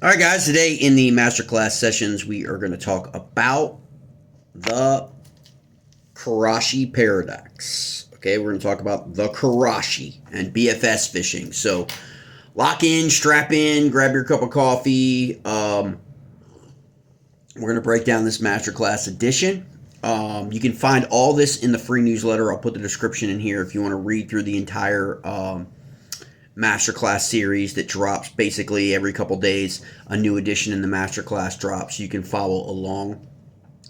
All right, guys, today in the Masterclass sessions, we are going to talk about the Karashi paradox. Okay, we're going to talk about the Karashi and BFS fishing. So lock in, strap in, grab your cup of coffee. We're going to break down this Masterclass edition. You can find all this in the free newsletter. I'll put the description in here if you want to read through the entire Masterclass series that drops basically every couple days. A new edition in the Masterclass drops. You can follow along.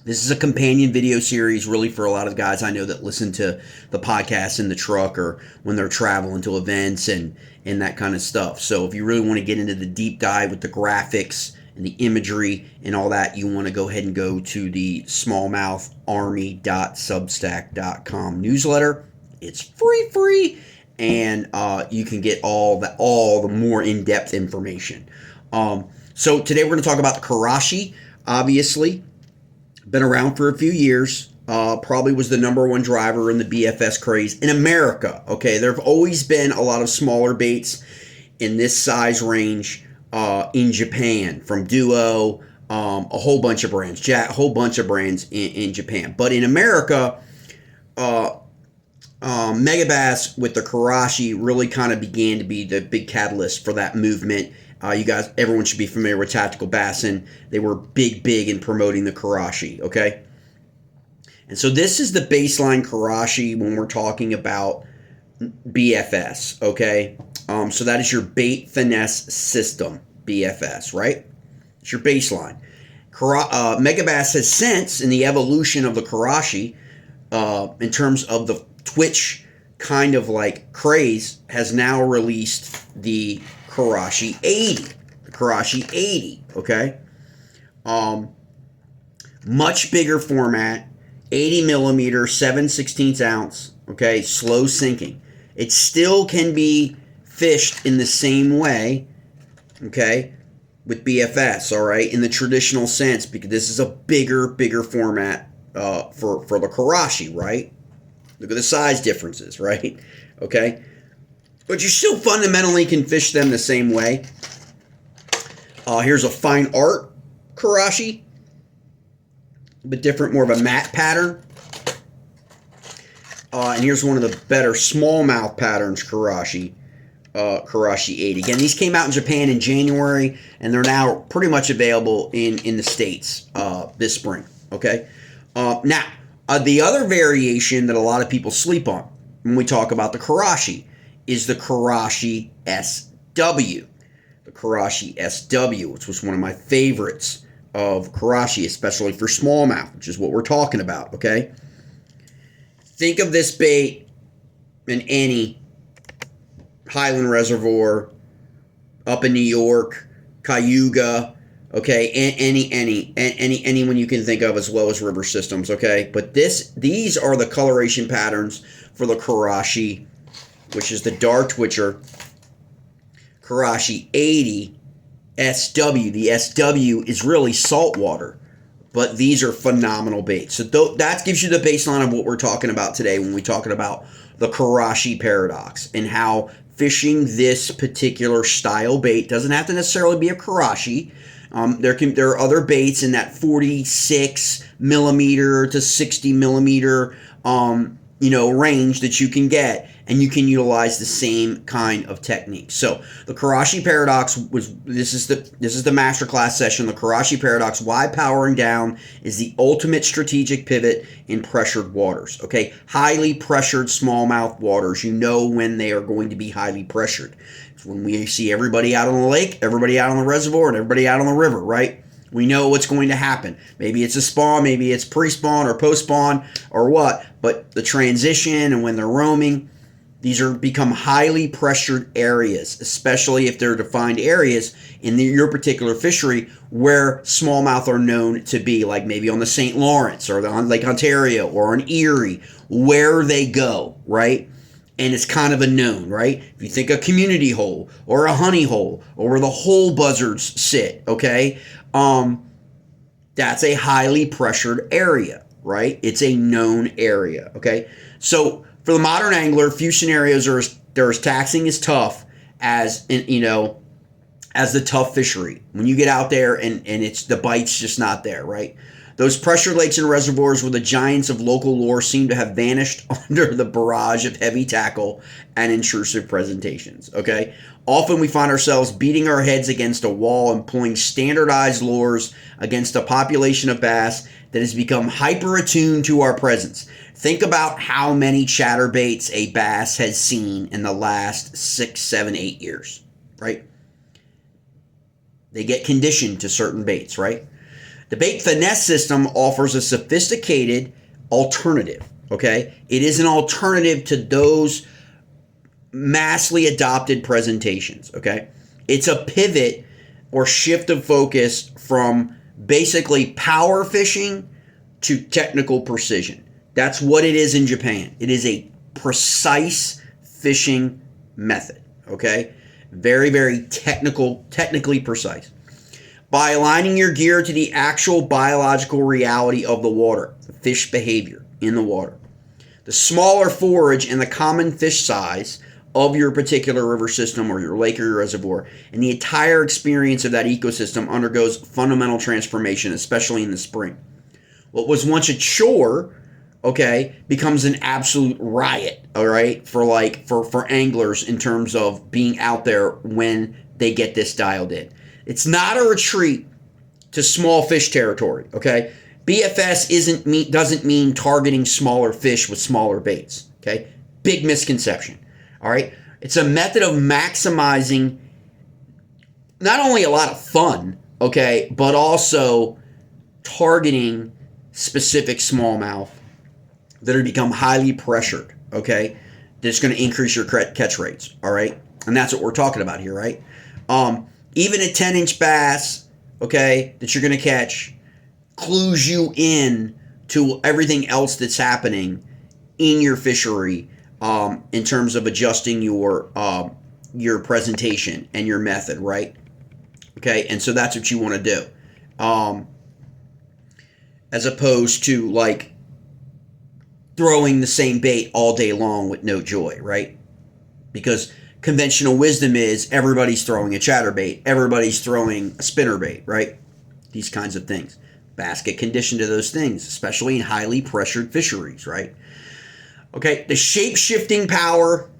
This is a companion video series really for a lot of guys I know that listen to the podcast in the truck or when they're traveling to events and that kind of stuff. So if you really want to get into the deep dive with the graphics and the imagery and all that, you want to go ahead and go to the smallmoutharmy.substack.com newsletter. It's free, and you can get all the more in-depth information. So today we're going to talk about the Karashi. Obviously, been around for a few years. Probably was the #1 driver in the BFS craze in America. Okay, there have always been a lot of smaller baits in this size range in Japan, from Duo, a whole bunch of brands, in Japan. But in America, Megabass with the Karashi really kind of began to be the big catalyst for that movement. Everyone should be familiar with Tactical Bassin. They were big in promoting the Karashi, okay? And so this is the baseline Karashi when we're talking about BFS, okay? So that is your bait finesse system, BFS, right? It's your baseline. Megabass has since, in the evolution of the Karashi, in terms of the Twitch kind of like craze, has now released the Karashi 80. The Karashi 80, okay? Much bigger format, 80 millimeter, 7/16 ounce, okay? Slow sinking. It still can be fished in the same way, okay, with BFS, all right, in the traditional sense, because this is a bigger format for the Karashi, right? Look at the size differences, right? Okay? But you still fundamentally can fish them the same way. Here's a fine art Karashi. A bit different, more of a matte pattern. And here's one of the better smallmouth patterns Karashi. Karashi 80. Again, these came out in Japan in January, and they're now pretty much available in the States this spring. Okay? Now, the other variation that a lot of people sleep on when we talk about the Karashi is the Karashi SW. The Karashi SW, which was one of my favorites of Karashi, especially for smallmouth, which is what we're talking about, okay? Think of this bait in any Highland Reservoir, up in New York, Cayuga, okay, anyone you can think of, as well as river systems, okay? But these are the coloration patterns for the Karashi, which is the Dark Twitcher Karashi 80 SW. The SW is really saltwater, but these are phenomenal baits. So that gives you the baseline of what we're talking about today when we're talking about the Karashi paradox and how fishing this particular style bait doesn't have to necessarily be a Karashi. There are other baits in that 46 millimeter to 60 millimeter range that you can get, and you can utilize the same kind of technique. So the Karashi paradox this is the masterclass session. The Karashi paradox: why powering down is the ultimate strategic pivot in pressured waters. Okay, highly pressured smallmouth waters. You know when they are going to be highly pressured. It's when we see everybody out on the lake, everybody out on the reservoir, and everybody out on the river, right? We know what's going to happen. Maybe it's a spawn, maybe it's pre-spawn or post-spawn or what, but the transition and when they're roaming, these become highly pressured areas, especially if they're defined areas in your particular fishery where smallmouth are known to be, like maybe on the St. Lawrence or on Lake Ontario or on Erie, where they go, right? And it's kind of a known, right? If you think a community hole or a honey hole or where the hole buzzards sit, okay? That's a highly pressured area, right? It's a known area, okay? So for the modern angler, few scenarios are as taxing as tough as, as the tough fishery. When you get out there and it's the bite's just not there, right? Those pressure lakes and reservoirs where the giants of local lore seem to have vanished under the barrage of heavy tackle and intrusive presentations, okay? Often we find ourselves beating our heads against a wall and pulling standardized lures against a population of bass that has become hyper-attuned to our presence. Think about how many chatterbaits a bass has seen in the last 6, 7, 8 years, right? They get conditioned to certain baits, right? The bait finesse system offers a sophisticated alternative, okay? It is an alternative to those massively adopted presentations, okay? It's a pivot or shift of focus from basically power fishing to technical precision. That's what it is in Japan. It is a precise fishing method, okay? Very, very technically precise. By aligning your gear to the actual biological reality of the water, the fish behavior in the water. The smaller forage and the common fish size of your particular river system or your lake or your reservoir, and the entire experience of that ecosystem undergoes fundamental transformation, especially in the spring. What was once a chore, okay, becomes an absolute riot, all right, for anglers in terms of being out there when they get this dialed in. It's not a retreat to small fish territory, okay? BFS doesn't mean targeting smaller fish with smaller baits, okay? Big misconception, all right? It's a method of maximizing not only a lot of fun, okay, but also targeting specific smallmouth that are become highly pressured, okay? That's going to increase your catch rates, all right? And that's what we're talking about here, right? Even a 10-inch bass, okay, that you're going to catch clues you in to everything else that's happening in your fishery in terms of adjusting your presentation and your method, right? Okay, and so that's what you want to do. As opposed to, like, throwing the same bait all day long with no joy, right? Because conventional wisdom is everybody's throwing a chatterbait, everybody's throwing a spinnerbait, right? These kinds of things. Bass get conditioned to those things, especially in highly pressured fisheries, right? Okay, the shape-shifting power,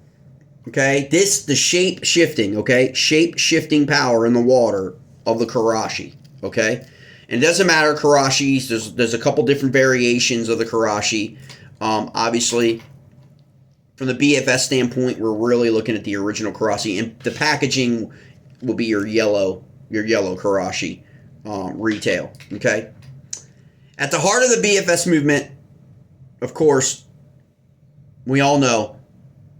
okay? The shape-shifting, okay? Shape-shifting power in the water of the Karashi, okay? And it doesn't matter, Karashis, there's a couple different variations of the Karashi. Obviously, from the BFS standpoint, we're really looking at the original Karashi, and the packaging will be your yellow Karashi retail, okay? At the heart of the BFS movement, of course, we all know,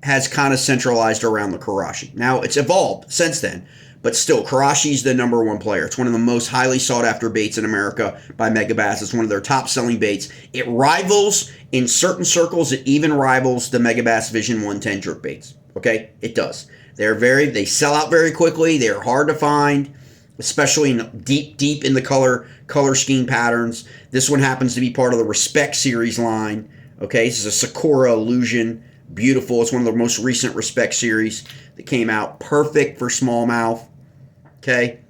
has kind of centralized around the Karashi. Now, it's evolved since then, but still, Karashi's the number one player. It's one of the most highly sought-after baits in America by Megabass. It's one of their top-selling baits. It rivals, in certain circles, it even rivals the Megabass Vision 110 jerk baits. Okay? It does. They sell out very quickly. They're hard to find, especially deep in the color scheme patterns. This one happens to be part of the Respect series line. Okay? This is a Sakura Illusion. Beautiful. It's one of the most recent Respect series that came out. Perfect for smallmouth. Okay.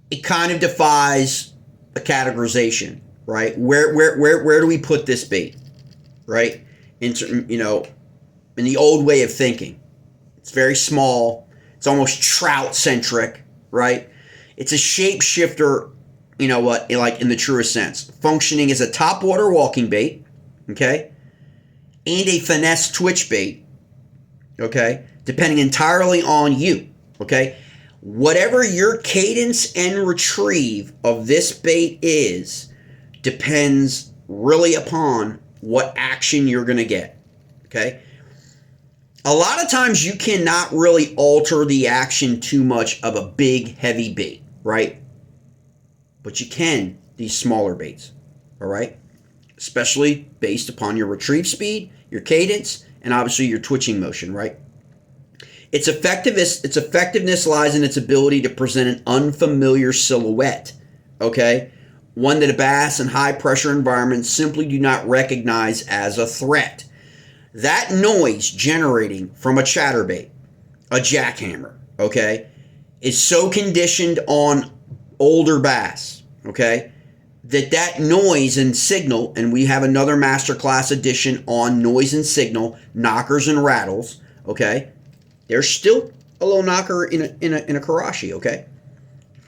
It kind of defies a categorization, right? Where do we put this bait, right? In the old way of thinking. It's very small. It's almost trout centric, right? It's a shapeshifter. You know what? Like in the truest sense, functioning as a topwater walking bait, okay, and a finesse twitch bait. Okay, depending entirely on you, okay? Whatever your cadence and retrieve of this bait is depends really upon what action you're going to get, okay? A lot of times you cannot really alter the action too much of a big, heavy bait, right? But you can these smaller baits, all right? Especially based upon your retrieve speed, your cadence, and obviously your twitching motion, right? Its effectiveness lies in its ability to present an unfamiliar silhouette, okay? One that a bass in high-pressure environments simply do not recognize as a threat. That noise generating from a chatterbait, a jackhammer, okay, is so conditioned on older bass, okay, that noise and signal, and we have another masterclass edition on noise and signal, knockers and rattles, okay, there's still a low knocker in a Karashi, okay.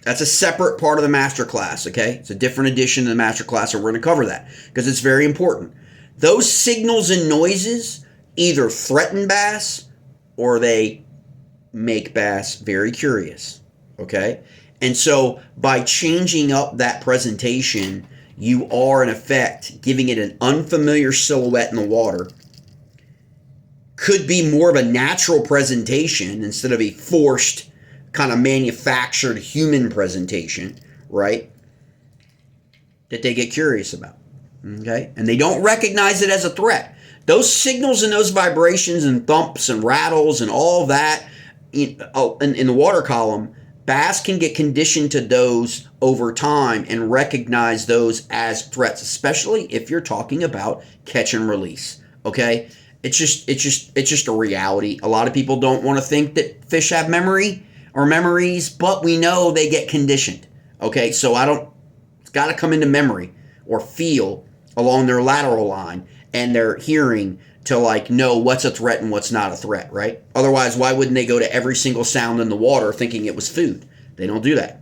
That's a separate part of the masterclass, okay? It's a different edition of the masterclass, and we're going to cover that because it's very important. Those signals and noises either threaten bass or they make bass very curious, okay? And so by changing up that presentation, you are in effect giving it an unfamiliar silhouette in the water. Could be more of a natural presentation instead of a forced kind of manufactured human presentation, right? That they get curious about, okay? And they don't recognize it as a threat. Those signals and those vibrations and thumps and rattles and all that in the water column, bass can get conditioned to those over time and recognize those as threats, especially if you're talking about catch and release, okay? It's just a reality. A lot of people don't want to think that fish have memories, but we know they get conditioned. Okay, so it's got to come into memory or feel along their lateral line and their hearing to like know what's a threat and what's not a threat, right? Otherwise, why wouldn't they go to every single sound in the water thinking it was food? They don't do that.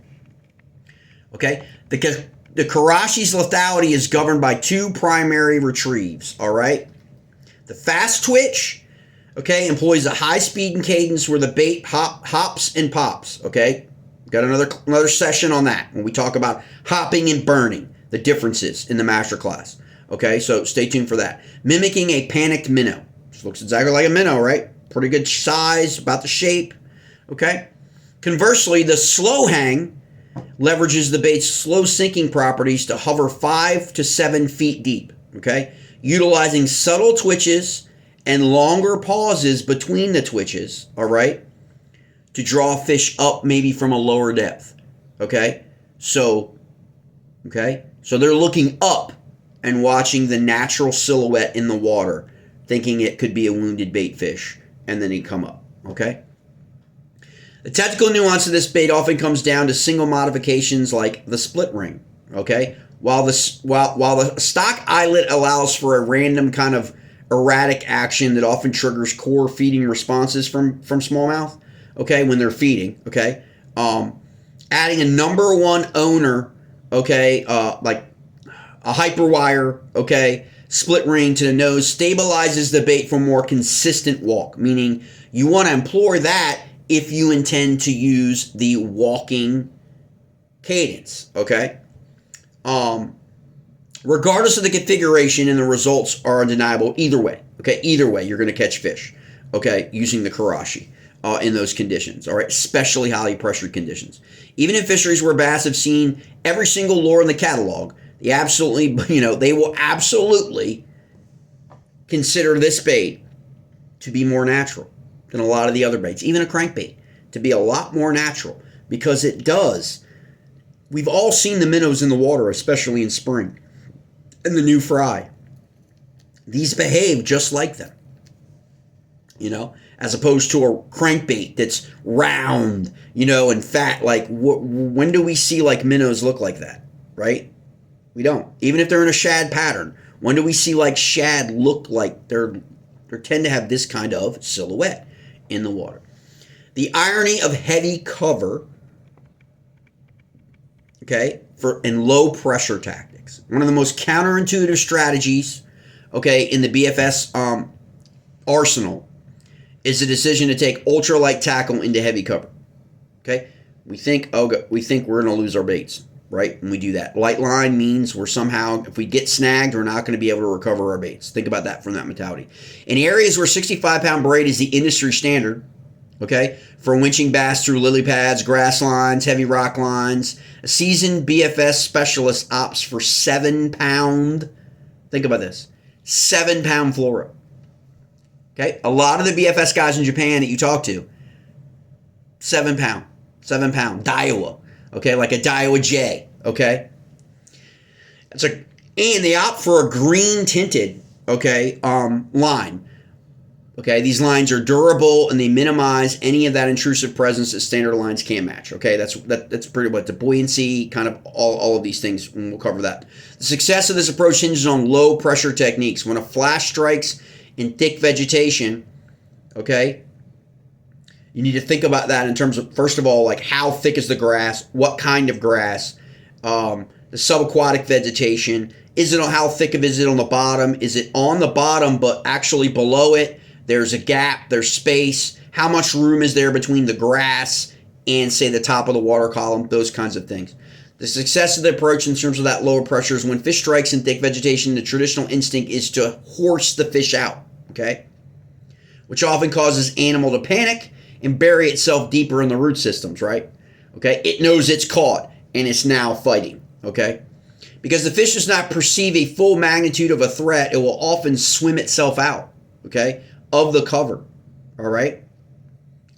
Okay, because the Karashi's lethality is governed by two primary retrieves, all right? The fast twitch, okay, employs a high speed and cadence where the bait hops and pops, okay? Got another session on that when we talk about hopping and burning, the differences in the masterclass, okay? So stay tuned for that. Mimicking a panicked minnow. This looks exactly like a minnow, right? Pretty good size, about the shape, okay? Conversely, the slow hang leverages the bait's slow sinking properties to hover 5 to 7 feet deep, okay? Utilizing subtle twitches and longer pauses between the twitches, all right, to draw fish up maybe from a lower depth, okay? So they're looking up and watching the natural silhouette in the water, thinking it could be a wounded bait fish, and then he'd come up, okay? The technical nuance of this bait often comes down to single modifications like the split ring, okay? While the stock eyelet allows for a random kind of erratic action that often triggers core feeding responses from smallmouth, okay, when they're feeding, okay, adding a number one owner, okay, like a hyperwire, okay, split ring to the nose stabilizes the bait for more consistent walk, meaning you want to employ that if you intend to use the walking cadence, okay? Regardless of the configuration, and the results are undeniable either way. Okay, either way, you're going to catch fish. Okay, using the Karashi in those conditions. All right, especially highly pressured conditions. Even in fisheries where bass have seen every single lure in the catalog, they will absolutely consider this bait to be more natural than a lot of the other baits, even a crankbait, to be a lot more natural because it does. We've all seen the minnows in the water, especially in spring. And the new fry. These behave just like them, as opposed to a crankbait that's round, and fat. Like, when do we see like minnows look like that, right? We don't. Even if they're in a shad pattern, when do we see like shad look like they tend to have this kind of silhouette in the water? The irony of heavy cover, okay, in low pressure tactics. One of the most counterintuitive strategies, okay, in the BFS arsenal is the decision to take ultralight tackle into heavy cover. Okay, we think we're going to lose our baits, right? When we do that, light line means we're somehow, if we get snagged, we're not going to be able to recover our baits. Think about that from that mentality. In areas where 65-pound braid is the industry standard, okay, for winching bass through lily pads, grass lines, heavy rock lines, a seasoned BFS specialist opts for 7-pound, think about this, 7-pound fluoro. Okay, a lot of the BFS guys in Japan that you talk to, 7-pound, Daiwa, okay, like a Daiwa J, okay? And they opt for a green tinted, okay, line. Okay, these lines are durable and they minimize any of that intrusive presence that standard lines can't match. Okay, that's pretty much the buoyancy, kind of all of these things, and we'll cover that. The success of this approach hinges on low pressure techniques. When a flash strikes in thick vegetation, okay, you need to think about that in terms of, first of all, like how thick is the grass, what kind of grass, the subaquatic vegetation. How thick is it on the bottom? Is it on the bottom but actually below it there's a gap, there's space? How much room is there between the grass and, say, the top of the water column? Those kinds of things. The success of the approach in terms of that lower pressure is when fish strikes in thick vegetation, the traditional instinct is to horse the fish out, okay? Which often causes animal to panic and bury itself deeper in the root systems, right? Okay, it knows it's caught and it's now fighting, okay? Because the fish does not perceive a full magnitude of a threat, it will often swim itself out, okay, of the cover, all right?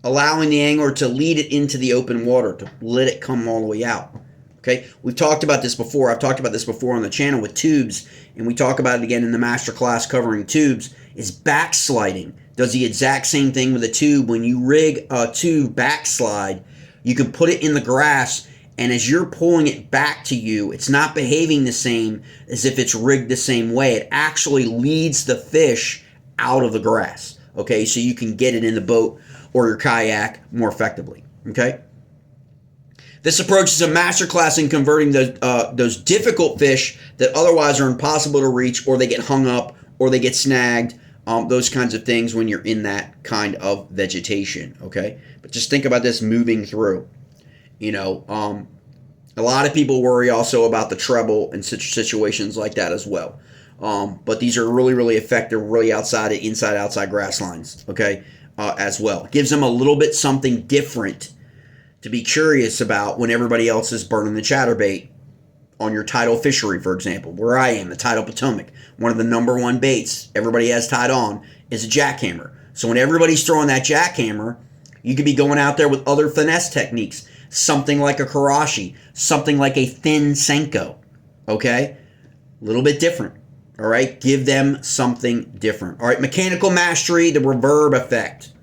Allowing the angler to lead it into the open water, to let it come all the way out, okay? We've talked about this before. I've talked about this before on the channel with tubes, and we talk about it again in the Masterclass covering tubes, is backsliding. Does the exact same thing with a tube. When you rig a tube backslide, you can put it in the grass, and as you're pulling it back to you, it's not behaving the same as if it's rigged the same way. It actually leads the fish out of the grass, okay, so you can get it in the boat or your kayak more effectively, okay? This approach is a masterclass in converting those difficult fish that otherwise are impossible to reach, or they get hung up, or they get snagged, those kinds of things when you're in that kind of vegetation, okay? But just think about this moving through. You know, a lot of people worry also about the treble in situations like that as well. But these are really, really effective, really inside, outside grass lines, okay, as well. It gives them a little bit something different to be curious about when everybody else is burning the chatterbait on your tidal fishery, for example, where I am, the tidal Potomac. One of the number one baits everybody has tied on is a jackhammer. So when everybody's throwing that jackhammer, you could be going out there with other finesse techniques, something like a Karashi, something like a thin Senko, okay? A little bit different, all right? Give them something different. All right, mechanical mastery, the reverb effect,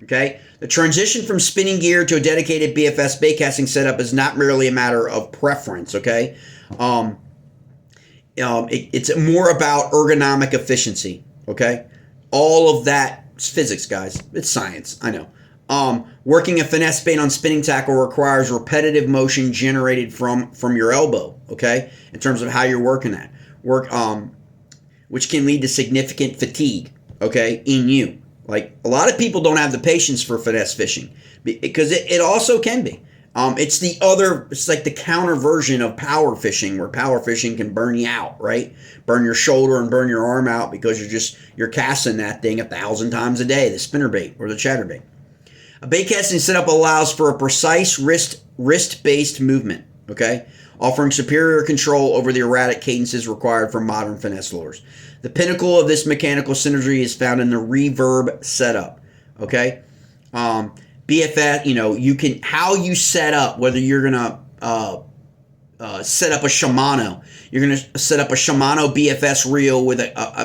okay? The transition from spinning gear to a dedicated BFS bait casting setup is not merely a matter of preference, okay? It's more about ergonomic efficiency, okay? All of that is physics, guys. It's science, I know. Working a finesse bait on spinning tackle requires repetitive motion generated from your elbow, okay? In terms of how you're working that. Which can lead to significant fatigue, okay, in you. Like, a lot of people don't have the patience for finesse fishing because it also can be. It's like the counter version of power fishing, where power fishing can burn you out, right? Burn your shoulder and burn your arm out because you're casting that thing 1,000 times a day, the spinnerbait or the chatterbait. A bait casting setup allows for a precise wrist-based movement, okay, offering superior control over the erratic cadences required for modern finesse lures. The pinnacle of this mechanical synergy is found in the reverb setup, okay? BFS, how you set up, whether you're going to set up a Shimano. You're going to set up a Shimano BFS reel with,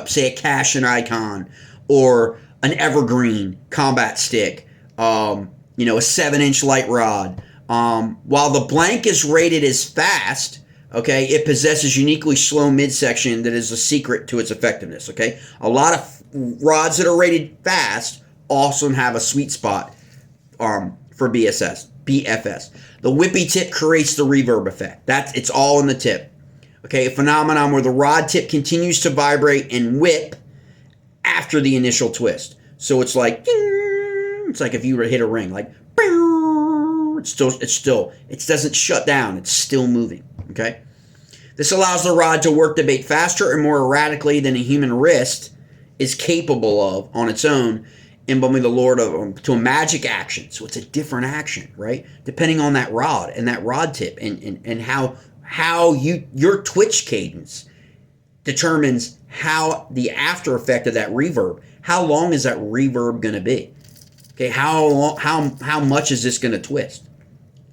say, a Cash and Icon, or an Evergreen combat stick, a 7-inch light rod. While the blank is rated as fast, okay, it possesses uniquely slow midsection that is a secret to its effectiveness, okay? A lot of rods that are rated fast also have a sweet spot for BFS. The whippy tip creates the reverb effect. It's all in the tip. Okay, a phenomenon where the rod tip continues to vibrate and whip after the initial twist. So it's like if you were to hit a ring, like it doesn't shut down. It's still moving. Okay, this allows the rod to work the bait faster and more erratically than a human wrist is capable of on its own, embalming the lure to a magic action. So it's a different action, right? Depending on that rod and that rod tip and how your twitch cadence determines how the after effect of that reverb. How long is that reverb going to be? Okay, how much is this going to twist?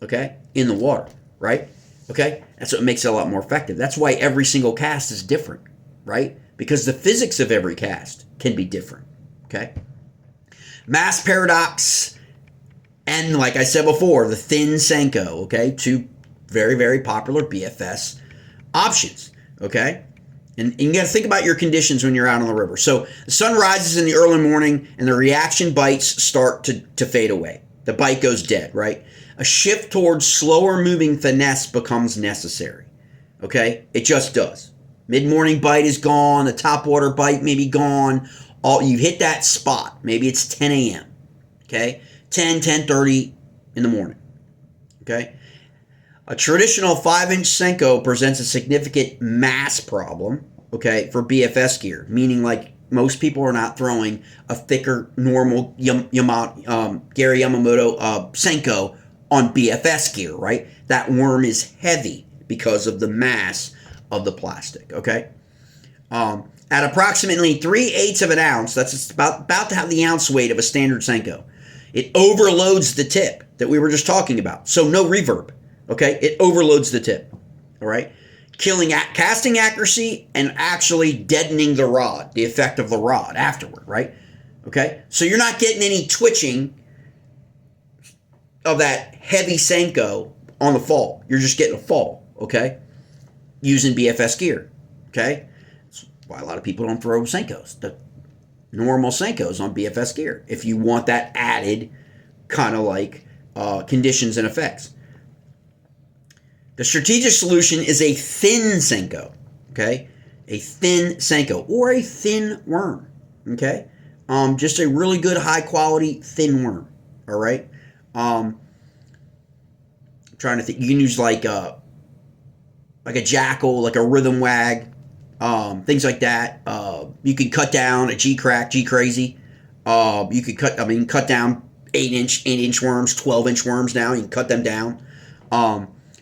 Okay, in the water, right? Okay, that's what makes it a lot more effective. That's why every single cast is different, right? Because the physics of every cast can be different. Okay. Mass paradox, and like I said before, the thin Senko. Okay, two very, very popular BFS options. Okay. And you got to think about your conditions when you're out on the river. So the sun rises in the early morning and the reaction bites start to fade away. The bite goes dead, right? A shift towards slower moving finesse becomes necessary. Okay? It just does. Mid-morning bite is gone. The topwater bite may be gone. You hit that spot. Maybe it's 10 a.m. Okay? 10:30 in the morning. Okay? A traditional 5-inch Senko presents a significant mass problem, okay, for BFS gear, meaning like most people are not throwing a thicker, normal Gary Yamamoto Senko on BFS gear, right? That worm is heavy because of the mass of the plastic, okay? At approximately 3/8 of an ounce, that's about to have the ounce weight of a standard Senko, it overloads the tip that we were just talking about, so no reverb. Okay, it overloads the tip, all right? Killing casting accuracy and actually deadening the rod, the effect of the rod afterward, right? Okay, so you're not getting any twitching of that heavy Senko on the fall. You're just getting a fall, okay? Using BFS gear, okay? That's why a lot of people don't throw Senkos, the normal Senkos on BFS gear, if you want that added kind of like conditions and effects. The strategic solution is a thin Senko, okay? A thin Senko or a thin worm, okay? Just a really good high quality thin worm, all right? I'm trying to think. You can use like a jackal, like a rhythm wag, things like that. You can cut down a G-crack, G-crazy. You could cut down 8-inch worms, 12-inch worms now. You can cut them down.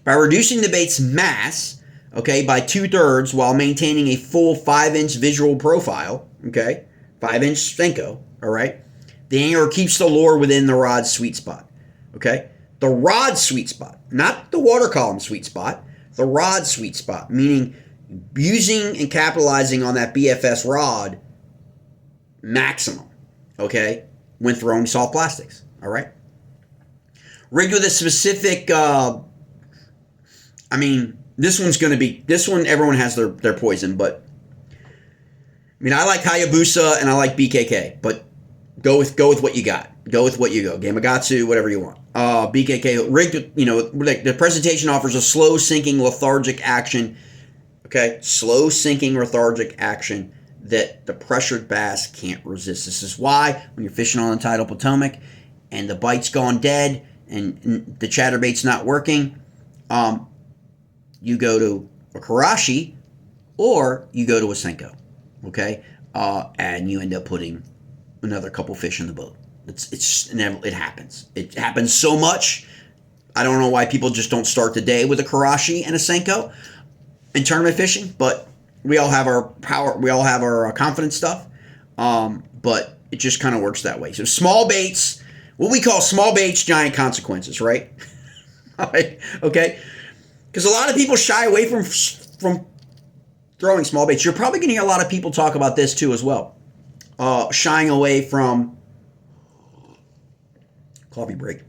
By reducing the bait's mass, okay, by 2/3 while maintaining a full 5-inch visual profile, okay, 5-inch Senko, all right, the angler keeps the lure within the rod's sweet spot, okay? The rod sweet spot, not the water column sweet spot, the rod sweet spot, meaning using and capitalizing on that BFS rod maximum, okay, when throwing soft plastics, all right? Rigged with a specific... this one, everyone has their poison, but I like Hayabusa and I like BKK, but go with what you got. Go with what you go. Gamakatsu, whatever you want. BKK rigged, the presentation offers a slow sinking lethargic action. Okay, slow sinking lethargic action that the pressured bass can't resist. This is why when you're fishing on the tidal Potomac and the bite's gone dead and the chatterbait's not working, you go to a Karashi or you go to a Senko, okay? And you end up putting another couple fish in the boat. It happens. It happens so much. I don't know why people just don't start the day with a Karashi and a Senko in tournament fishing, but we all have our power. We all have our confidence stuff, but it just kind of works that way. So small baits, what we call small baits, giant consequences, right? Okay? Because a lot of people shy away from throwing small baits. You're probably going to hear a lot of people talk about this too as well. Shying away from... Coffee break.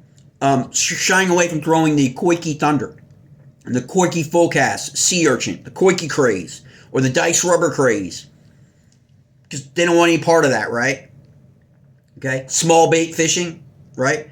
Shying away from throwing the Koiki Thunder, and the Koiki Full Cast Sea Urchin, the Koiki Craze, or the Dice Rubber Craze. Because they don't want any part of that, right? Okay? Small bait fishing, right?